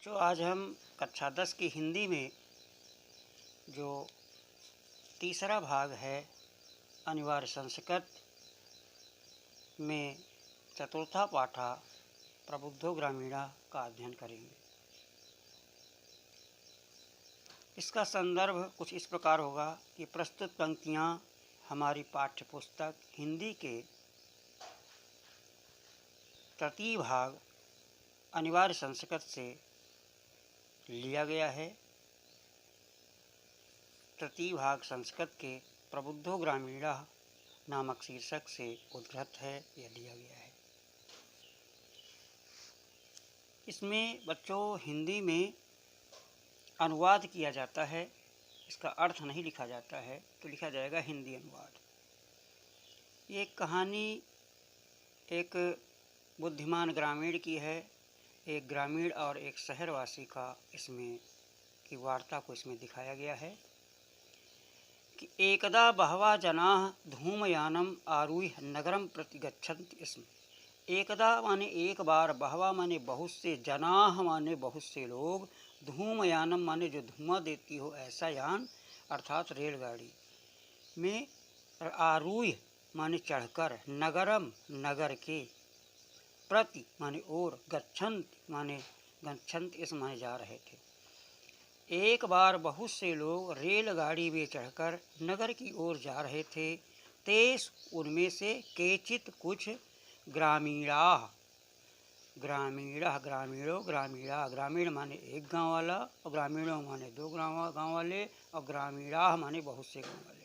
बच्चों, आज हम कक्षा 10 की हिंदी में जो तीसरा भाग है अनिवार्य संस्कृत में चतुर्था पाठा प्रबुद्धो ग्रामीणा का अध्ययन करेंगे। इसका संदर्भ कुछ इस प्रकार होगा कि प्रस्तुत पंक्तियाँ हमारी पाठ्य पुस्तक हिंदी के तृतीय भाग अनिवार्य संस्कृत से लिया गया है। तृतीय भाग संस्कृत के प्रबुद्धो ग्रामीणा नामक शीर्षक से उद्धृत है, यह लिया गया है। इसमें बच्चों हिंदी में अनुवाद किया जाता है, इसका अर्थ नहीं लिखा जाता है, तो लिखा जाएगा हिंदी अनुवाद। ये कहानी एक बुद्धिमान ग्रामीण की है। एक ग्रामीण और एक शहरवासी का इसमें की वार्ता को इसमें दिखाया गया है कि एकदा बहवा जनाः धूमयानम आरुह्य नगरम प्रति गच्छन्ति स्म। एकदा माने एक बार, बहवा माने बहुत से, जनाः माने बहुत से लोग, धूमयानम माने जो धुआं देती हो ऐसा यान अर्थात रेलगाड़ी में, आरुह्य माने चढ़कर, नगरम नगर के, प्रति माने और, गच्छन्ति माने गच्छन्ति इस माने जा रहे थे। एक बार बहुत से लोग रेलगाड़ी में चढ़कर नगर की ओर जा रहे थे। तेस उनमें से, केचित कुछ, ग्रामीणा ग्रामीणा ग्रामीणों ग्रामीणा, ग्रामीण माने एक गांव वाला और ग्रामीणों माने दो गांव वाले और ग्रामीणा माने बहुत से गांव वाले।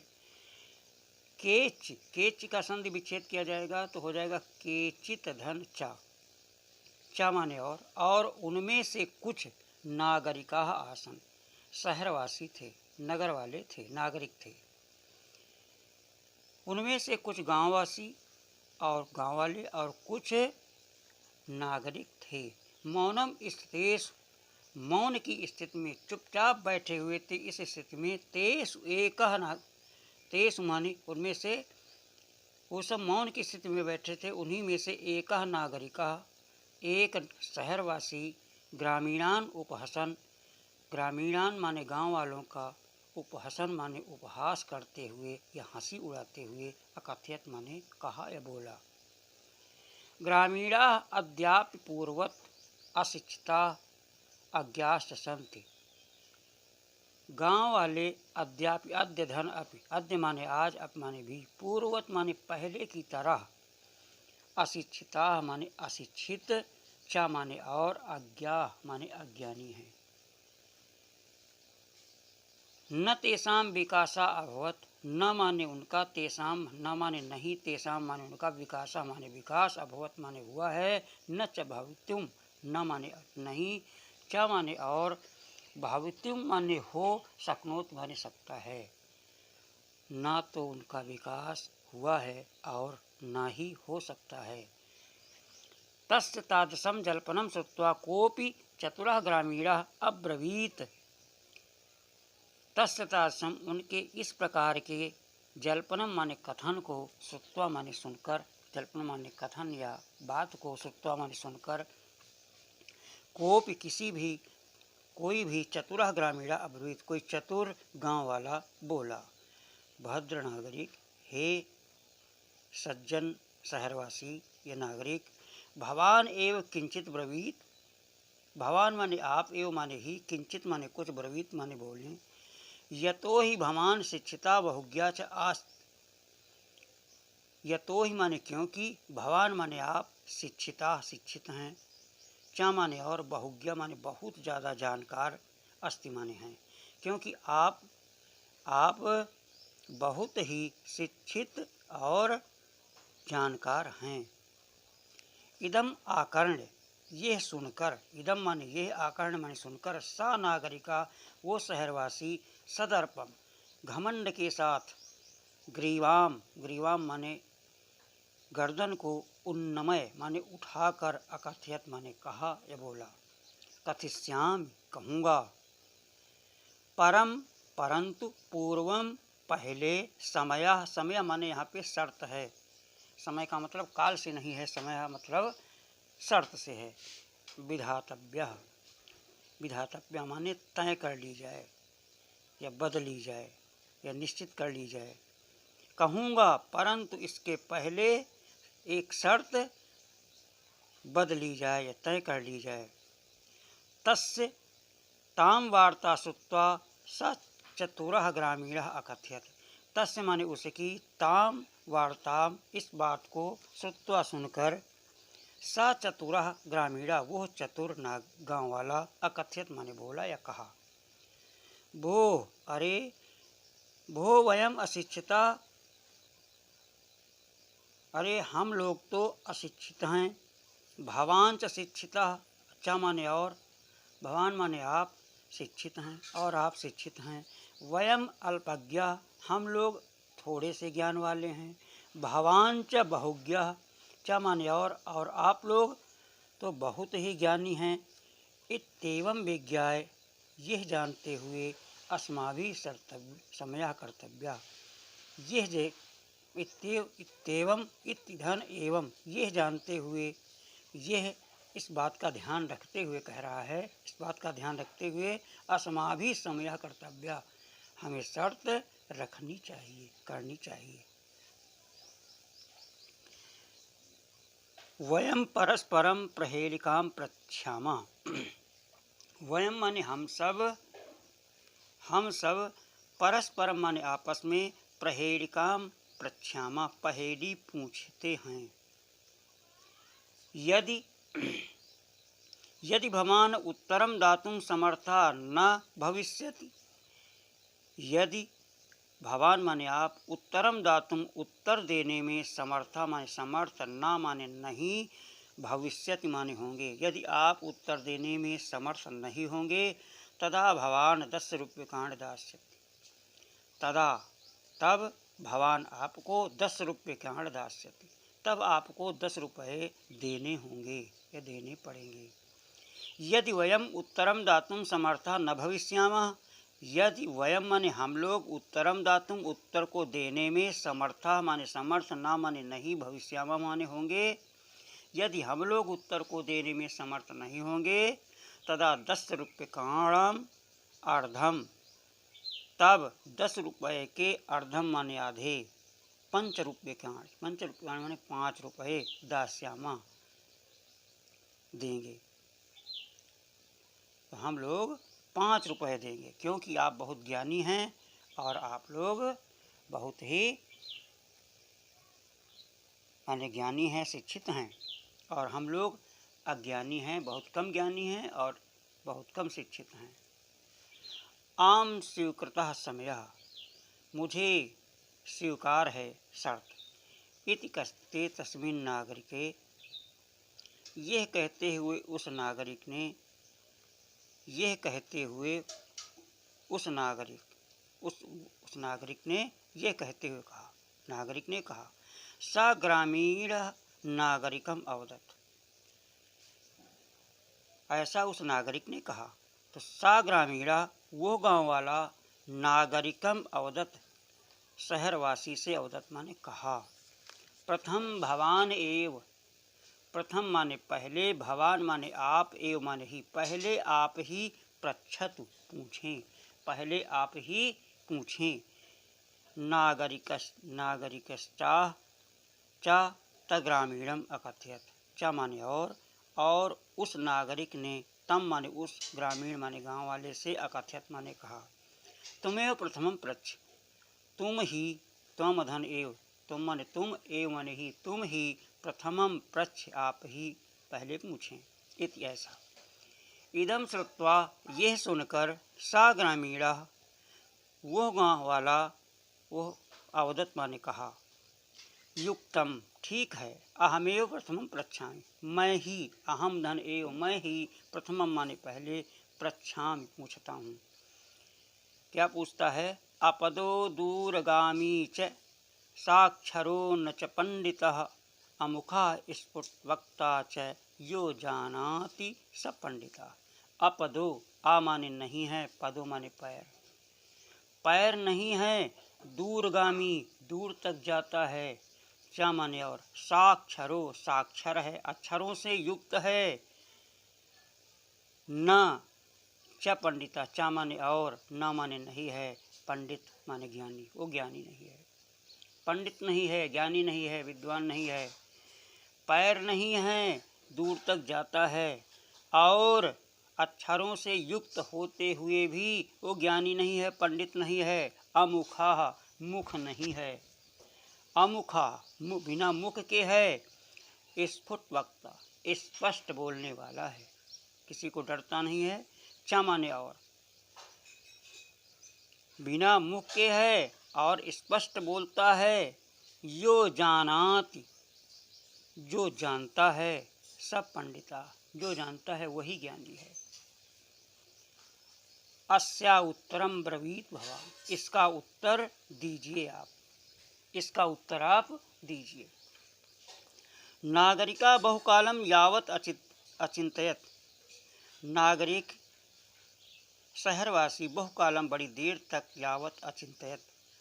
केच, केच का संधि विच्छेद किया जाएगा तो हो जाएगा केचित धन चा, चा माने और उनमें से कुछ नागरिका आसन, शहरवासी थे, नगर वाले थे, नागरिक थे। उनमें से कुछ गांववासी और गांव वाले और कुछ नागरिक थे। मौनम स्थितेषु, मौन की स्थिति में, चुपचाप बैठे हुए थे इस स्थिति में। तेषु एकः, तेषु माने उनमें से, वो सब मौन की स्थिति में बैठे थे, उन्हीं में से एकः नागरिका, एक शहरवासी, ग्रामीणान उपहसन, ग्रामीणान माने गांव वालों का, उपहसन माने उपहास करते हुए या हंसी उड़ाते हुए, अकथयत माने कहा या बोला। ग्रामीणा अद्यापि पूर्ववत् अशिक्षिता अज्ञाश्च सन्ति। गांव वाले अद्यापि, अद्य धन अपि, अद्य माने आज, अप माने भी, पूर्ववत् माने पहले की तरह, अशिक्षिता माने अशिक्षित, चा माने और, अज्ञा माने अज्ञानी है। न तेषां विकासा अभवत्, न माने उनका, तेषां न माने नहीं, तेषां माने उनका, विकासा माने विकास, अभवत् माने हुआ है, न च भवितुम, न माने नहीं, च माने और, भवितुम माने हो, शक्नोत माने सकता है। ना तो उनका विकास हुआ है और ना ही हो सकता है। तस्य तादृशं जल्पनं श्रुत्वा कोऽपि चतुरः ग्रामीणः अब्रवीत्। तस्य तादृशं उनके इस प्रकार के जल्पनम माने कथन को, श्रुत्वा माने सुनकर, जल्पनम माने कथन या बात को, श्रुत्वा माने सुनकर, कोऽपि किसी भी, कोई भी, चतुरः ग्रामीणः अब्रवीत् कोई चतुर गांव वाला बोला। भद्र नागरिक, हे सज्जन शहरवासी या नागरिक, भवान एव किंचित ब्रवीत, भवान माने आप, एव माने ही, किंचित माने कुछ, ब्रवीत माने बोलें। यतो ही भवान शिक्षिता बहुज्ञा च आस्त, यतो ही माने क्योंकि, भवान माने आप, शिक्षिता शिक्षित हैं, चा माने और, बहुज्ञा माने बहुत ज़्यादा जानकार, अस्ति माने हैं, क्योंकि आप बहुत ही शिक्षित और जानकार हैं। इदम आकर्ण, यह सुनकर, इदम माने यह, आकर्ण माने सुनकर, सा नागरिका वो शहरवासी, सदर्पम घमंड के साथ, ग्रीवाम, ग्रीवाम माने गर्दन को, उन्नमय माने उठाकर, अकथयत माने कहा या बोला, कथिष्यामि कहूँगा, परम परंतु, पूर्वम पहले, समय, समय माने यहाँ पे शर्त है, समय का मतलब काल से नहीं है, समय मतलब शर्त से है, विधातव्य, विधातव्या माने तय कर ली जाए या बदली जाए या निश्चित कर ली जाए। कहूँगा परंतु इसके पहले एक शर्त बदली जाए या तय कर ली जाए। तस्य ताम वार्ता श्रुत्वा स चतुरः ग्रामीणः अकथयत। तस्य माने उसकी, ताम वार्ताम इस बात को, श्रुत्वा सुनकर, स चतुरः ग्रामीणः वह चतुर गाँव वाला, अकथयत माने बोला या कहा। भो अरे भो वयम अशिक्षिता, अरे हम लोग तो अशिक्षित हैं। भवान च शिक्षितः, च माने और, भवान माने आप शिक्षित हैं और आप शिक्षित हैं। वयम अल्पज्ञा, हम लोग थोड़े से ज्ञान वाले हैं। भवान च बहुज्ञः, च माने और आप लोग तो बहुत ही ज्ञानी हैं। इत्येवं विज्ञाय, यह जानते हुए, अस्माभिः समयः कर्तव्या, यह जे इत्येवं इत्यधन एवं, यह जानते हुए, यह इस बात का ध्यान रखते हुए कह रहा है, इस बात का ध्यान रखते हुए, अस्माभिः समयः कर्तव्या, हमें शर्त रखनी चाहिए, करनी चाहिए। वयम परस्परम प्रहेलिकाम प्रच्छामः, वयम माने हम सब परस्परम माने आपस में, प्रहेलिकाम प्रच्छामः पहेली पूछते हैं। यदि भवान उत्तरम दातुं समर्था न भविष्यति, यदि भवान माने आप, उत्तरम दातुम उत्तर देने में, समर्था माने समर्थ, न माने नहीं, भविष्यति माने होंगे, यदि आप उत्तर देने में समर्थ नहीं होंगे, तदा भवान 10 रूप्यकाणि दास्यति, तदा तब भवान आपको 10 रूप्यकाणि दास्यति, तब आपको 10 रुपये देने होंगे या देने पड़ेंगे। यदि वयम उत्तरम दातुम समर्था न भविष्यामः, यदि वयम माने हम लोग, उत्तरम दातुम उत्तर को देने में, समर्था माने समर्थ, न माने नहीं, भविष्यामः माने होंगे, यदि हम लोग उत्तर को देने में समर्थ नहीं होंगे, तदा 10 रूप्यकाणाम अर्धम, तब 10 रुपये के अर्धम माने आधे, 5 रूप्यकाणि, 5 रूप्यकाणि माने 5 रुपये, दास्यामः देंगे, तो हम लोग 5 रुपये देंगे, क्योंकि आप बहुत ज्ञानी हैं और आप लोग बहुत ही माने ज्ञानी हैं, शिक्षित हैं, और हम लोग अज्ञानी हैं, बहुत कम ज्ञानी हैं और बहुत कम शिक्षित हैं। आम स्वीकृतः समयः, मुझे स्वीकार है शर्त। इति कस्ते तस्मिन् नागरिके, यह कहते हुए उस नागरिक ने, यह कहते हुए उस नागरिक ने यह कहते हुए कहा, नागरिक ने कहा। स ग्रामीण नागरिकम अवदत्, ऐसा उस नागरिक ने कहा। तो सा ग्रामीणा वो गांव वाला, नागरिकम अवदत् शहरवासी से, अवदत् माने कहा। प्रथम भवान एव, प्रथम माने पहले, भवान माने आप, एव माने ही, पहले आप ही, पृच्छतु पूछें, पहले आप ही पूछें। नागरिकश्चा च तग्रामीणम अकथयत, च माने और उस नागरिक ने, तम माने उस, ग्रामीण माने गांव वाले से, अकथयत माने कहा। तुम्हें प्रथमम पृच्छ, तुम ही, त्वम अधन एव, तुम माने तुम, एव माने ही, तुम ही, प्रथमम पृच्छ आप ही पहले पूछें। इति ऐसा। इदम श्रुत्वा यह सुनकर, सा ग्रामीणः वह गाँव वाला, वह अवदत् माने कहा। युक्तम ठीक है, अहमेव प्रथमम पृच्छामि, मैं ही, अहम धन एव मैं ही, प्रथमम माने पहले, पृच्छामि पूछता हूँ। क्या पूछता है? अपदो दूरगामी च साक्षरो न च पंडितः, अमुखा स्फुट वक्ता च यो जानाति स पंडिता। अपदो, आ माने नहीं है, पदो माने पैर, पैर नहीं है, दूरगामी दूर तक जाता है, च माने और, साक्षरो साक्षर है, अक्षरों से युक्त है, न च पंडिता, चा माने और, ना माने नहीं है, पंडित माने ज्ञानी, वो ज्ञानी नहीं है, पंडित नहीं है, ज्ञानी नहीं है, विद्वान नहीं है। पैर नहीं है, दूर तक जाता है, और अक्षरों से युक्त होते हुए भी वो ज्ञानी नहीं है, पंडित नहीं है। अमुखा, मुख नहीं है, अमुखा बिना मुख के है। स्फुट वक्ता, स्पष्ट बोलने वाला है, किसी को डरता नहीं है। च माने और, बिना मुख के है और स्पष्ट बोलता है। यो जानाति, जो जानता है। सब पंडिता, जो जानता है वही ज्ञानी है। अस्या उत्तरम ब्रवीत भवान, इसका उत्तर दीजिए आप, इसका उत्तर आप दीजिए। नागरिका बहुकालम यावत अचिंतयत, नागरिक शहरवासी बहुकालम बड़ी देर तक, यावत अचिंतयत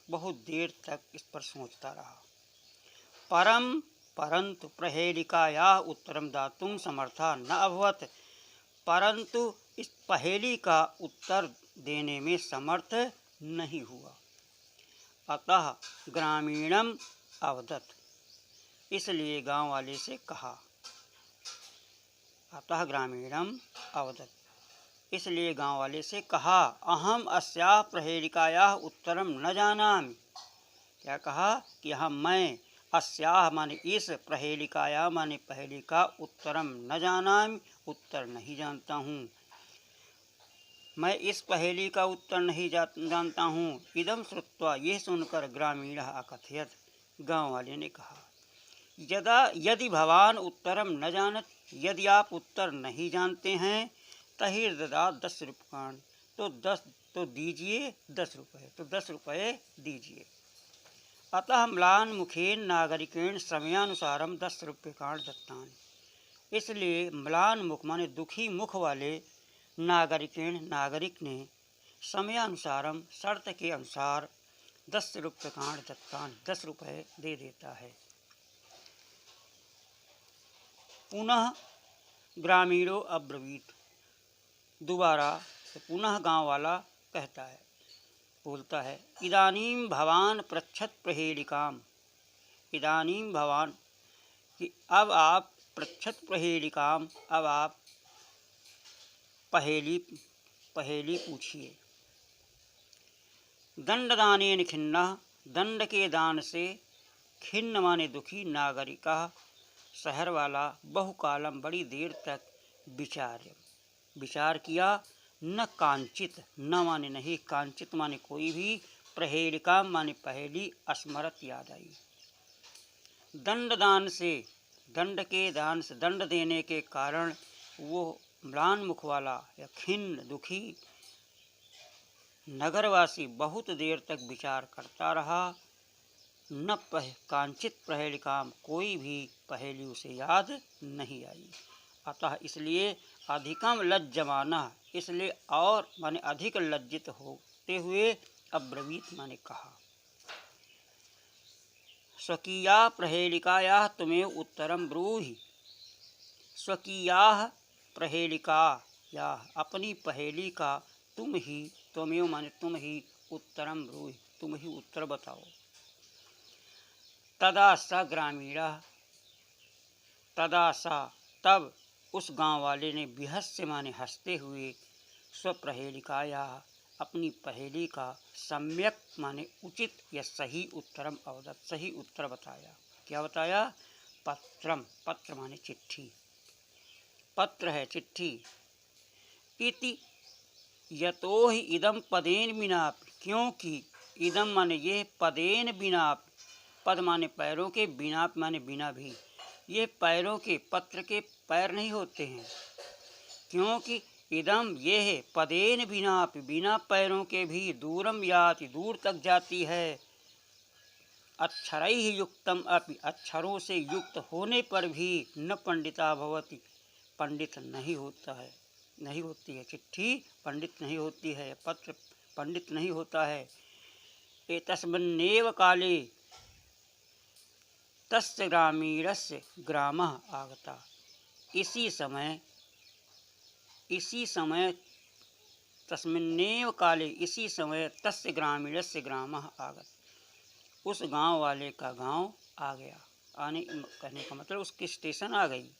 बहुत देर तक इस पर सोचता रहा। परम परंतु प्रहेलिकाया उत्तरम दातुं समर्था न अभवत, परंतु इस पहेली का उत्तर देने में समर्थ नहीं हुआ। अतः ग्रामीणम अवदत, इसलिए गांव वाले से कहा। अतः ग्रामीणम अवदत, इसलिए गांव वाले से कहा। अहम अस्याः प्रहेलिकायाः उत्तरम न जानामि, क्या कहा कि हम मैं अस्याः माने इस, प्रहेलिकायाः माने पहेली का, उत्तरम न जानामि उत्तर नहीं जानता हूँ, मैं इस पहेली का उत्तर नहीं जानता हूँ। इदम श्रुत्वा, यह सुनकर ग्रामीणः अकथयत, गांव वाले ने कहा। यदि भवान उत्तरम न जानत, यदि आप उत्तर नहीं जानते हैं, तहिर्ददात 10 रूप्यकाणि, तो दीजिए 10 रुपये, तो 10 रुपये दीजिए। अतः म्लान मुखेन नागरिकेण समयानुसारम 10 रूप्यकाणि दत्तानि, इसलिए म्लान मुख माने दुखी मुख वाले नागरिकेण नागरिक ने समयानुसारम शर्त के अनुसार 10 रूप्यकाणि दत्तानि 10 रुपये दे देता है। पुनः ग्रामीणों अब्रवीत, दोबारा पुनः गांव वाला कहता है, बोलता है। इदानीं भवान पृच्छत प्रहेलिकाम, इदानीं भवान कि अब आप, पृच्छत प्रहेलिकाम अब आप पहेली पूछिए। दंडदानेन खिन्नः, दंड के दान से खिन्न माने दुखी, नागरिका शहर वाला, बहुकालम बड़ी देर तक विचार किया। न कांचित, न माने नहीं, कांचित माने कोई भी, प्रहेलिका माने पहेली, स्मरत याद आई। दंड दान से, दंड के दान से, दंड देने के कारण वो म्लान मुख वाला या खिन्न दुखी नगरवासी बहुत देर तक विचार करता रहा। न कांचित प्रहेलिकाम, कोई भी पहेली उसे याद नहीं आई। अतः इसलिए अधिकम लज्जमाना, इसलिए और माने अधिक लज्जित होते हुए अब्रवीत माने कहा। स्वकीया प्रहेलिकायाः तुमेव उत्तरम ब्रूहि, स्वकीया प्रहेलिकायाः अपनी पहेली का, तुम ही, तुमेव माने तुम ही, उत्तरम ब्रूहि तुम ही उत्तर बताओ। तदा स ग्रामीणा, तदा सा तब उस गांव वाले ने, बिहस्य माने हंसते हुए, स्वप्रहेलिकाया अपनी पहेली का, सम्यक माने उचित या सही उत्तरम अवदत, सही उत्तर बताया। क्या बताया? पत्रम, पत्र माने चिट्ठी, पत्र है चिट्ठी। इति यतो ही इदम पदेन बिना, क्योंकि इदम माने ये, पदेन बिना, पद माने पैरों के, बिना माने बिना भी, ये पैरों के, पत्र के पैर नहीं होते हैं, क्योंकि इदम ये है, पदेन बिना, बिना पैरों के भी, दूरम याति दूर तक जाती है। अक्षरैः युक्तम अपि, अक्षरों से युक्त होने पर भी, न पंडिता भवति पंडित नहीं होता है, नहीं होती है। चिट्ठी पंडित नहीं होती है, पत्र पंडित नहीं होता है। एतस्मिन्नेव काले तस्य ग्रामीणस्य ग्रामः आगता, इसी समय तस्मिन्नेव काले, इसी समय तस्य ग्रामीणस्य ग्रामः आगत, उस गांव वाले का गांव आ गया। आने कहने का मतलब उसकी स्टेशन आ गई।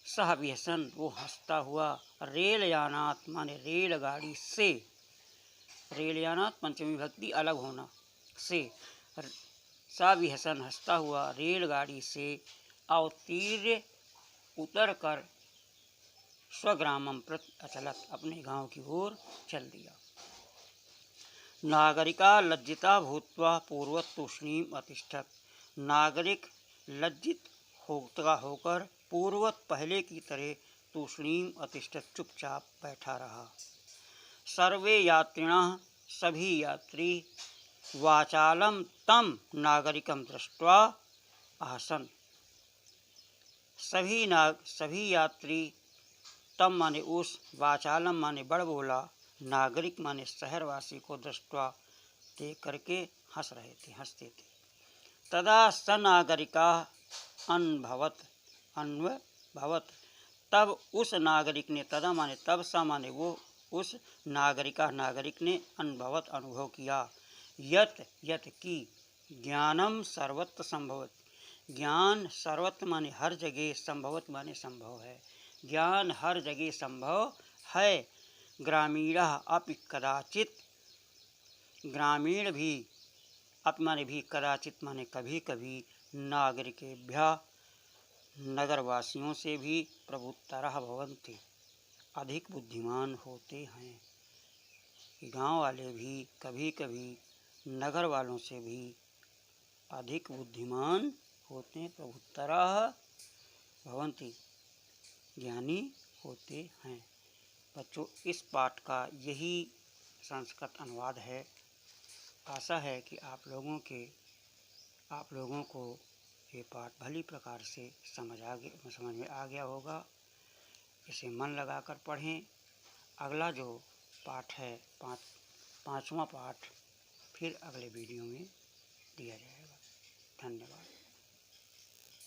सह विहसन, वो हंसता हुआ, रेल यानात माने रेलगाड़ी से, रेल यानात पंचमी विभक्ति अलग होना से, सा विहसन हंसता हुआ रेलगाड़ी से अवतीर्य उतर कर स्वग्रामम प्रति अचलत, अपने गांव की ओर चल दिया। नागरिका लज्जिता भूत्वा पूर्वत तूष्णीम अतिष्ठत, नागरिक लज्जित होकर पूर्वत पहले की तरह तूष्णीम अतिष्ठत, चुपचाप बैठा रहा। सर्वे यात्रिणः, सभी यात्री, वाचालम तम नागरिकम दृष्ट्वा आसन, सभी यात्री, तम माने उस, वाचालम माने बड़ बोला, नागरिक माने शहरवासी को दृष्ट्वा देख करके हंस रहे थे, हंसते थे। तदा स नागरिका अन्वभवत, तब उस नागरिक ने, तदा माने तब, सा माने वो, उस नागरिका नागरिक ने अनुभवत अनुभव किया, यत की ज्ञानम सर्वत्र संभवत, ज्ञान सर्वत्र माने हर जगह, संभवत माने संभव है, ज्ञान हर जगह संभव है। ग्रामीणः अपि कदाचित, ग्रामीण भी, अपि माने भी, कदाचित माने कभी कभी, नागरिकेभ्यः नगरवासियों से भी, प्रभुत्तरः भवन्ति अधिक बुद्धिमान होते हैं। गांव वाले भी कभी कभी नगर वालों से भी अधिक बुद्धिमान होते हैं, प्रभुत्तरः भवन्ति ज्ञानी होते हैं। बच्चों, इस पाठ का यही संस्कृत अनुवाद है। आशा है कि आप लोगों को ये पाठ भली प्रकार से समझ में आ गया होगा। इसे मन लगाकर पढ़ें। अगला जो पाठ है, पाँचवा पाठ, फिर अगले वीडियो में दिया जाएगा। धन्यवाद।